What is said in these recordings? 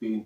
3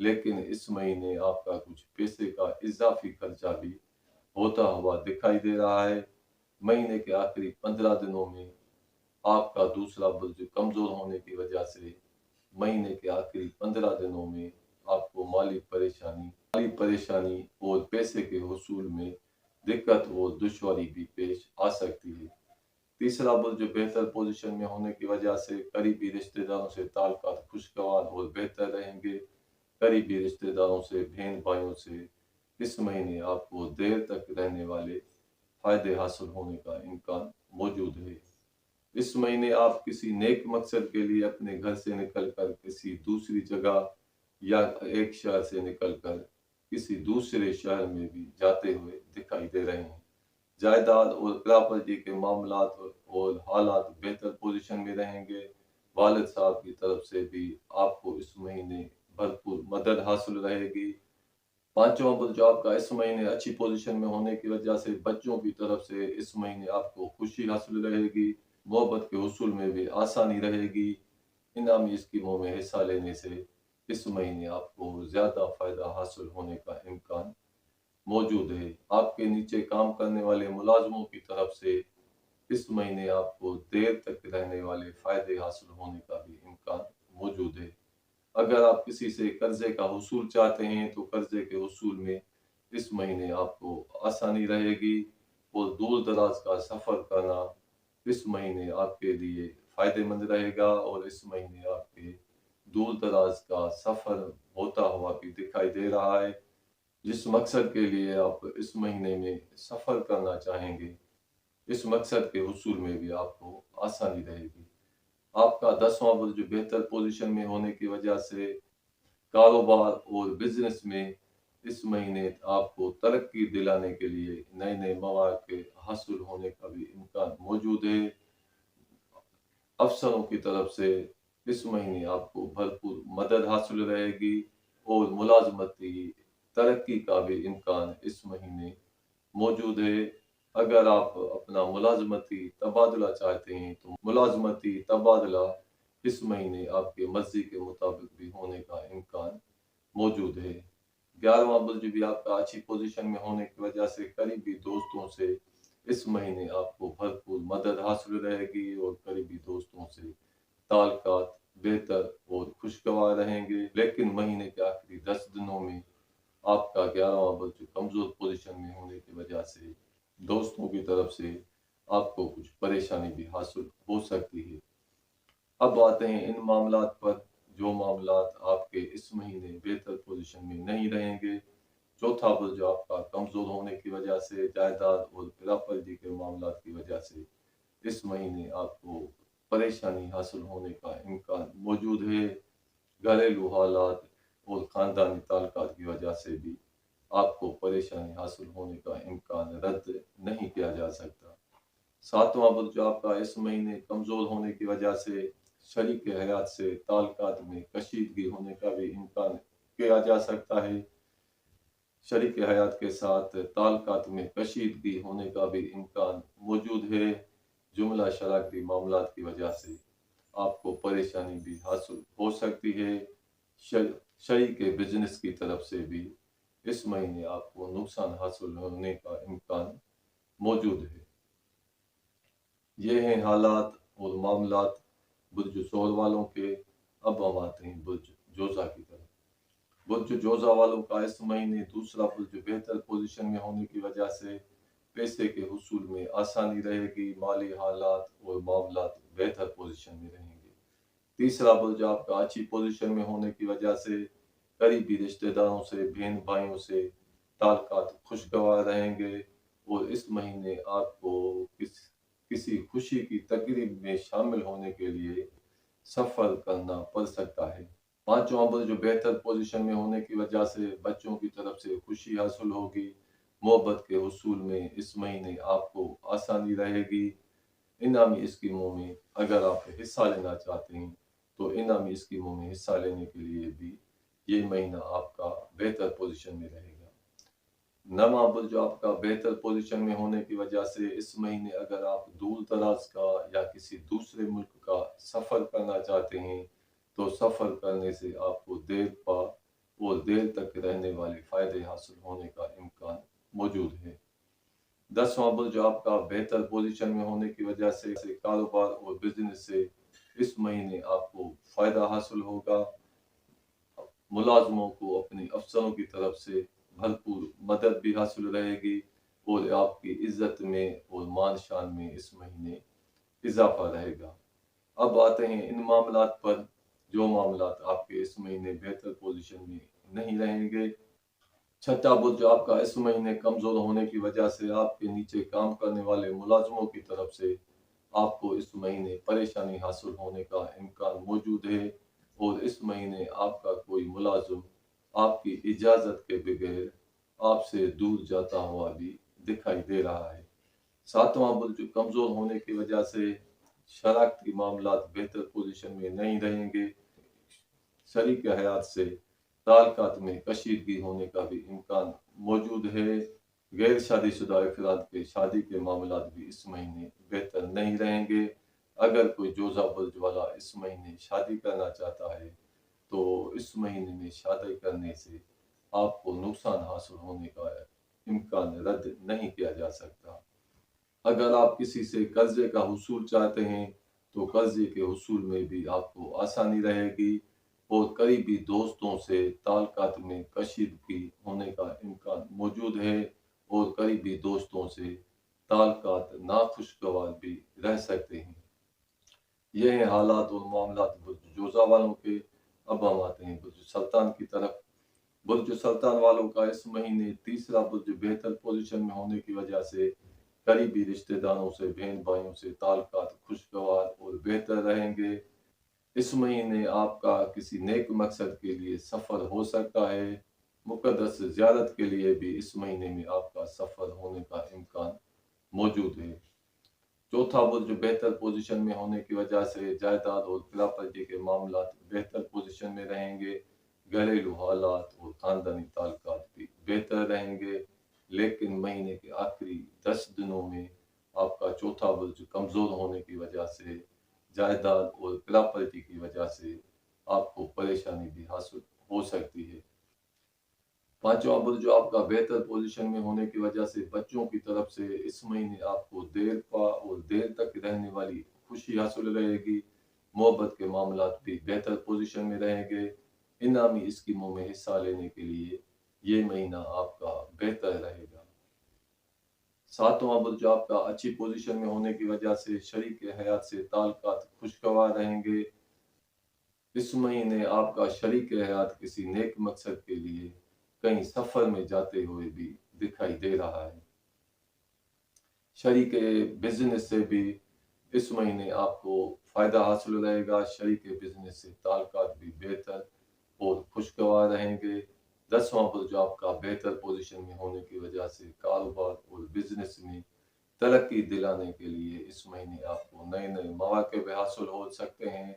لیکن اس مہینے آپ کا کچھ پیسے کا اضافی خرچہ بھی ہوتا ہوا دکھائی دے رہا ہے۔ مہینے کے آخری 15 دنوں میں آپ کا دوسرا برج کمزور ہونے کی وجہ سے مہینے کے آخری 15 دنوں میں آپ کو مالی پریشانی اور پیسے کے حصول میں دقت اور دشواری بھی پیش آ سکتی ہے۔ تیسرا برج بہتر پوزیشن میں ہونے کی وجہ سے قریبی رشتہ داروں سے تعلقات خوشگوار اور بہتر رہیں گے۔ قریبی رشتہ داروں سے، بہن بھائیوں سے اس مہینے آپ کو دیر تک رہنے والے فائدے حاصل ہونے کا امکان موجود ہے۔ اس مہینے آپ کسی نیک مقصد کے لیے اپنے گھر سے نکل کر کسی دوسری جگہ یا ایک شہر سے نکل کر کسی دوسرے شہر میں بھی جاتے ہوئے دکھائی دے رہے ہیں۔ جائیداد اور پراپرٹی کے معاملات اور حالات بہتر پوزیشن میں رہیں گے۔ والد صاحب کی طرف سے بھی آپ کو اس مہینے بھرپور مدد حاصل رہے گی۔ پانچواں برج آپ کا اس مہینے اچھی پوزیشن میں ہونے کی وجہ سے بچوں کی طرف سے اس مہینے آپ کو خوشی حاصل رہے گی۔ محبت کے حصول میں بھی آسانی رہے گی۔ انعامی اسکیموں میں حصہ لینے سے اس مہینے آپ کو زیادہ فائدہ حاصل ہونے کا امکان موجود ہے۔ آپ کے نیچے کام کرنے والے ملازموں کی طرف سے اس مہینے آپ کو دیر تک رہنے والے فائدے حاصل ہونے کا بھی امکان موجود ہے۔ اگر آپ کسی سے قرضے کا حصول چاہتے ہیں تو قرضے کے حصول میں اس مہینے آپ کو آسانی رہے گی اور دور دراز کا سفر کرنا اس مہینے آپ کے لیے فائدے مند رہے گا، اور اس مہینے آپ کے دور دراز کا سفر ہوتا ہوا بھی دکھائی دے رہا ہے۔ جس مقصد کے لیے آپ اس مہینے میں سفر کرنا چاہیں گے، اس مقصد کے حصول میں بھی آپ کو آسانی رہے گی۔ آپ کا 10واں برج بہتر پوزیشن میں ہونے کی وجہ سے کاروبار اور بزنس میں اس مہینے آپ کو ترقی دلانے کے لیے نئے نئے مواقع حاصل ہونے کا بھی امکان موجود ہے۔ افسروں کی طرف سے اس مہینے آپ کو بھرپور مدد حاصل رہے گی اور ملازمتی ترقی کا بھی امکان اس مہینے موجود ہے۔ اگر آپ اپنا ملازمتی تبادلہ چاہتے ہیں تو ملازمتی تبادلہ اس مہینے آپ کے مرضی کے مطابق بھی ہونے کا امکان موجود ہے۔ 11واں برج بھی آپ کا اچھی پوزیشن میں ہونے کی وجہ سے قریبی دوستوں سے اس مہینے آپ کو بھرپور مدد حاصل رہے گی اور قریبی دوستوں سے تعلقات بہتر اور خوشگوار رہیں گے۔ لیکن مہینے کے آخری 10 دنوں میں آپ کا 11واں برج کمزور پوزیشن میں ہونے کی وجہ سے دوستوں کی طرف سے آپ کو کچھ پریشانی بھی حاصل ہو سکتی ہے۔ اب آتے ہیں ان معاملات پر جو معاملات آپ کے اس مہینے بہتر پوزیشن میں نہیں رہیں گے۔ چوتھا برج آپ کا کمزور ہونے کی وجہ سے جائیداد اور پراپرٹی کے معاملات کی وجہ سے اس مہینے آپ کو پریشانی حاصل ہونے کا امکان موجود ہے۔ گھریلو حالات اور خاندانی تعلقات کی وجہ سے بھی آپ کو پریشانی حاصل ہونے کا امکان رد نہیں کیا جا سکتا۔ 7واں برج آپ کا اس مہینے کمزور ہونے کی وجہ سے شریک حیات سے تعلقات میں کشیدگی ہونے کا بھی امکان کیا جا سکتا ہے۔ شریک حیات کے ساتھ تعلقات میں کشیدگی ہونے کا بھی امکان موجود ہے۔ جملہ شراکتی معاملات کی وجہ سے آپ کو پریشانی بھی حاصل ہو سکتی ہے۔ شریک بزنس کی طرف سے بھی اس مہینے آپ کو نقصان حاصل ہونے کا امکان موجود ہے۔ یہ ہیں حالات اور معاملات برج ثور والوں کے۔ اب ہم آتے ہیں برج جوزا کی طرف۔ برج جوزا والوں کا اس مہینے دوسرا برج بہتر پوزیشن میں ہونے کی وجہ سے پیسے کے حصول میں آسانی رہے گی۔ مالی حالات اور معاملات بہتر پوزیشن میں رہیں گے۔ تیسرا برج آپ کا اچھی پوزیشن میں ہونے کی وجہ سے قریبی رشتہ داروں سے، بہن بھائیوں سے تعلقات خوشگوار رہیں گے اور اس مہینے آپ کو کسی خوشی کی تقریب میں شامل ہونے کے لیے سفر کرنا پڑ سکتا ہے۔ پانچواں برج بہتر پوزیشن میں ہونے کی وجہ سے بچوں کی طرف سے خوشی حاصل ہوگی۔ محبت کے حصول میں اس مہینے آپ کو آسانی رہے گی۔ انعامی اسکیموں میں اگر آپ حصہ لینا چاہتے ہیں تو انعامی اسکیموں میں حصہ لینے کے لیے بھی یہ مہینہ آپ کا بہتر پوزیشن میں رہے گا۔ نواں برج آپ کا بہتر پوزیشن میں ہونے کی وجہ سے اس مہینے اگر آپ دور دراز کا یا کسی دوسرے ملک کا سفر کرنا چاہتے ہیں تو سفر کرنے سے آپ کو دیر پا اور دیر تک رہنے والے فائدے حاصل ہونے کا امکان موجود ہے۔ 10واں برج آپ کا بہتر پوزیشن میں ہونے کی وجہ سے کاروبار اور بزنس سے اس مہینے آپ کو فائدہ حاصل ہوگا۔ ملازموں کو اپنے افسروں کی طرف سے بھرپور مدد بھی حاصل رہے گی اور آپ کی عزت میں اور مان شان میں اس مہینے اضافہ رہے گا۔ اب آتے ہیں ان معاملات پر جو معاملات آپ کے اس مہینے بہتر پوزیشن میں نہیں رہیں گے۔ چھٹا برج آپ کا اس مہینے کمزور ہونے کی وجہ سے آپ کے نیچے کام کرنے والے ملازموں کی طرف سے آپ کو اس مہینے پریشانی حاصل ہونے کا امکان موجود ہے اور اس مہینے آپ کا کوئی ملازم آپ کی اجازت کے بغیر آپ سے دور جاتا ہوا بھی دکھائی دے رہا ہے۔ ساتواں برج کمزور ہونے کی وجہ سے شراکتی معاملات بہتر پوزیشن میں نہیں رہیں گے۔ شریک حیات سے تعلقات میں کشیدگی ہونے کا بھی امکان موجود ہے۔ غیر شادی شدہ افراد کے شادی کے معاملات بھی اس مہینے بہتر نہیں رہیں گے۔ اگر کوئی جوزہ برج والا اس مہینے شادی کرنا چاہتا ہے تو اس مہینے میں شادی کرنے سے آپ کو نقصان حاصل ہونے کا امکان رد نہیں کیا جا سکتا۔ اگر آپ کسی سے قرضے کا حصول چاہتے ہیں تو قرضے کے حصول میں بھی آپ کو آسانی رہے گی اور قریبی دوستوں سے تعلقات میں کشیدگی ہونے کا امکان موجود ہے اور قریبی دوستوں سے تعلقات ناخوشگوار بھی رہ سکتے ہیں۔ یہ ہیں حالات اور معاملات برج جوزہ والوں کے۔ اب ہم آتے ہیں برج سرطان کی طرف۔ برج سرطان والوں کا اس مہینے تیسرا برج بہتر پوزیشن میں ہونے کی وجہ سے قریبی رشتہ داروں سے بہن بھائیوں سے تعلقات خوشگوار اور بہتر رہیں گے۔ اس مہینے آپ کا کسی نیک مقصد کے لیے سفر ہو سکتا ہے۔ مقدس زیارت کے لیے بھی اس مہینے میں آپ کا سفر ہونے کا امکان موجود ہے۔ چوتھا برج بہتر پوزیشن میں ہونے کی وجہ سے جائیداد اور پراپرٹی کے معاملات بہتر پوزیشن میں رہیں گے۔ گھریلو حالات اور خاندانی تعلقات بھی بہتر رہیں گے، لیکن مہینے کے آخری 10 دنوں میں آپ کا چوتھا برج کمزور ہونے کی وجہ سے جائیداد اور پراپرٹی کی وجہ سے آپ کو پریشانی بھی حاصل ہو سکتی ہے۔ پانچواں برج آپ کا بہتر پوزیشن میں ہونے کی وجہ سے بچوں کی طرف سے اس مہینے آپ کو دیر پا اور دیر تک رہنے والی خوشی حاصل رہے گی۔ محبت کے معاملات بھی بہتر پوزیشن میں رہیں گے۔ انعامی اسکیموں میں حصہ لینے کے لیے یہ مہینہ آپ کا بہتر رہے گا۔ ساتواں برج آپ کا اچھی پوزیشن میں ہونے کی وجہ سے شریک حیات سے تعلقات خوشگوار رہیں گے۔ اس مہینے آپ کا شریک حیات کسی نیک مقصد کے لیے کہیں سفر میں جاتے ہوئے بھی دکھائی دے رہا ہے۔ شریک بزنس سے بھی اس مہینے آپ کو فائدہ حاصل رہے گا۔ شریک بزنس سے تعلقات بھی بہتر اور خوشگوار رہیں گے۔ 10واں برج آپ کا بہتر پوزیشن میں ہونے کی وجہ سے کاروبار اور بزنس میں ترقی دلانے کے لیے اس مہینے آپ کو نئے نئے مواقع بھی حاصل ہو سکتے ہیں۔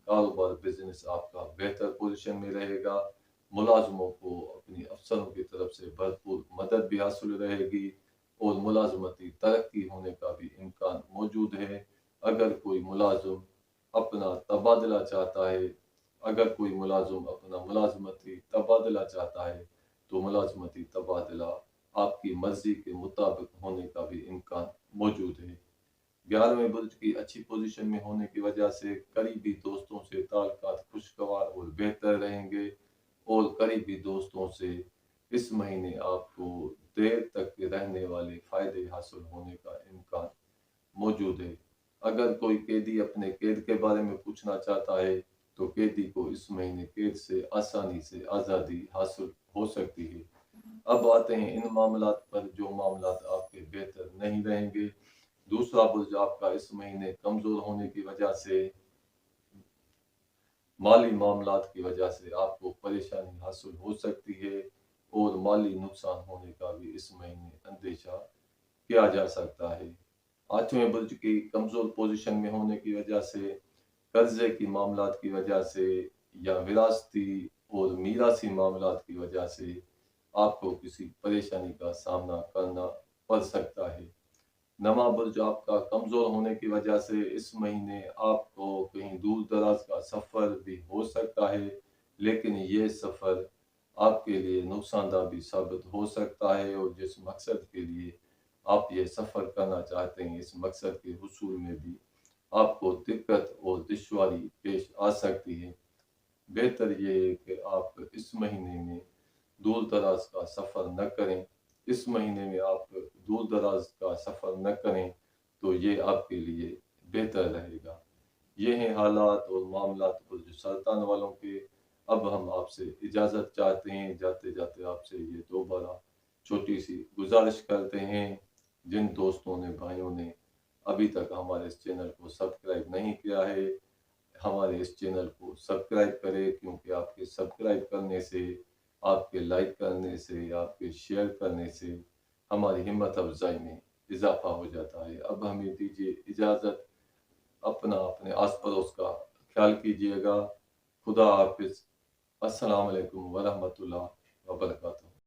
کاروبار بزنس آپ کا بہتر پوزیشن میں رہے گا۔ ملازموں کو اپنی افسروں کی طرف سے بھرپور مدد بھی حاصل رہے گی اور ملازمتی ترقی ہونے کا بھی امکان موجود ہے۔ اگر کوئی ملازم اپنا تبادلہ چاہتا ہے ملازمتی تبادلہ چاہتا ہے تو ملازمتی تبادلہ آپ کی مرضی کے مطابق ہونے کا بھی امکان موجود ہے۔ 11ویں برج کی اچھی پوزیشن میں ہونے کی وجہ سے قریبی دوستوں سے تعلقات خوشگوار اور بہتر رہیں گے اور قریبی دوستوں سے اس مہینے آپ کو دیر تک رہنے والے فائدے حاصل ہونے کا امکان موجود ہے۔ اگر کوئی قیدی اپنے قید کے بارے میں پوچھنا چاہتا ہے تو قیدی کو اس مہینے قید سے آسانی سے آزادی حاصل ہو سکتی ہے۔ اب آتے ہیں ان معاملات پر جو معاملات آپ کے بہتر نہیں رہیں گے۔ دوسرا برج آپ کا اس مہینے کمزور ہونے کی وجہ سے مالی معاملات کی وجہ سے آپ کو پریشانی حاصل ہو سکتی ہے اور مالی نقصان ہونے کا بھی اس مہینے اندیشہ کیا جا سکتا ہے۔ 8ویں برج کی کمزور پوزیشن میں ہونے کی وجہ سے قرضے کی معاملات کی وجہ سے یا وراثتی اور میراثی معاملات کی وجہ سے آپ کو کسی پریشانی کا سامنا کرنا پڑ سکتا ہے۔ 9واں برج آپ کا کمزور ہونے کی وجہ سے اس مہینے آپ کو کہیں دور دراز کا سفر بھی ہو سکتا ہے، لیکن یہ سفر آپ کے لیے نقصان دہ بھی ثابت ہو سکتا ہے، اور جس مقصد کے لیے آپ یہ سفر کرنا چاہتے ہیں اس مقصد کے حصول میں بھی آپ کو دقت اور دشواری پیش آ سکتی ہے۔ بہتر یہ ہے کہ آپ اس مہینے میں دور دراز کا سفر نہ کریں۔ اس مہینے میں آپ دور دراز کا سفر نہ کریں تو یہ آپ کے لیے بہتر رہے گا۔ یہ ہیں حالات اور معاملات برج سرطان والوں کے۔ اب ہم آپ سے اجازت چاہتے ہیں، جاتے جاتے آپ سے یہ دوبارہ چھوٹی سی گزارش کرتے ہیں، جن دوستوں نے بھائیوں نے ابھی تک ہمارے اس چینل کو سبسکرائب نہیں کیا ہے، ہمارے اس چینل کو سبسکرائب کرے، کیونکہ آپ کے سبسکرائب کرنے سے، آپ کے لائک کرنے سے، آپ کے شیئر کرنے سے ہماری ہمت افزائی میں اضافہ ہو جاتا ہے۔ اب ہمیں دیجیے اجازت، اپنے آس پڑوس کا خیال کیجیے گا۔ خدا حافظ۔ السلام علیکم ورحمۃ اللہ وبرکاتہ۔